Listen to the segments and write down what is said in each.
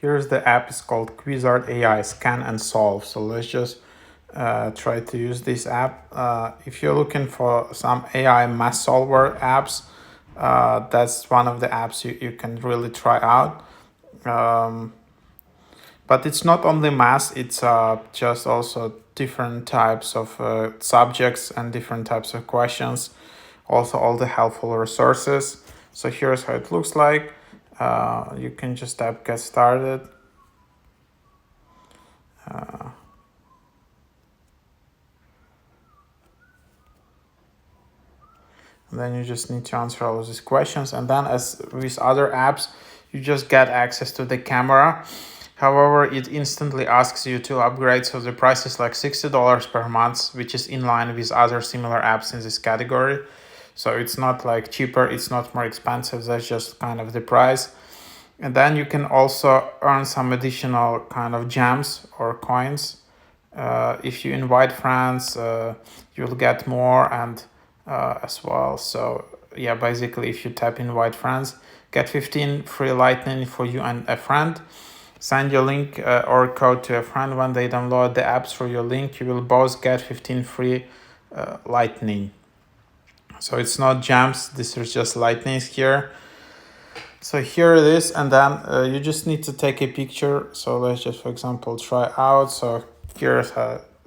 here's the app. It's called Quizard AI, Scan and Solve. So let's just try to use this app. If you're looking for some AI math solver apps, that's one of the apps you can really try out. But it's not only math, it's just also different types of subjects and different types of questions. Also all the helpful resources. So here's how it looks like. You can just tap get started. And then you just need to answer all of these questions. And then as with other apps, you just get access to the camera. However, it instantly asks you to upgrade. So the price is like $60 per month, which is in line with other similar apps in this category. So it's not like cheaper, it's not more expensive, that's just kind of the price. And then you can also earn some additional kind of gems or coins. If you invite friends, you'll get more and as well. So yeah, basically if you tap invite friends, get 15 free lightning for you and a friend. Send your link or code to a friend. When they download the apps for your link, you will both get 15 free lightning. So it's not gems, this is just lightnings here. So here it is, and then you just need to take a picture. So let's just, for example, try out. So here's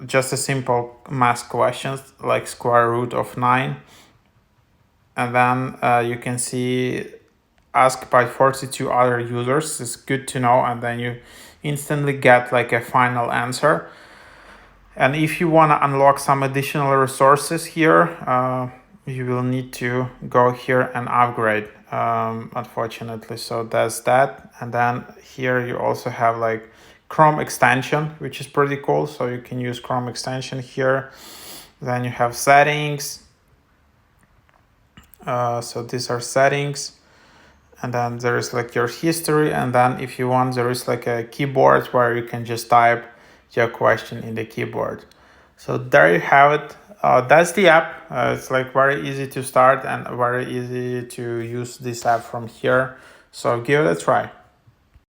just a simple math questions like square root of 9. And then you can see asked by 42 other users. It's good to know. And then you instantly get like a final answer. And if you want to unlock some additional resources here, you will need to go here and upgrade, unfortunately. So that's that. And then here you also have like Chrome extension, which is pretty cool. So you can use Chrome extension here. Then you have settings. So these are settings. And then there is like your history. And then if you want, there is like a keyboard where you can just type your question in the keyboard. So there you have it. That's the app. It's like very easy to start and very easy to use this app from here. So give it a try.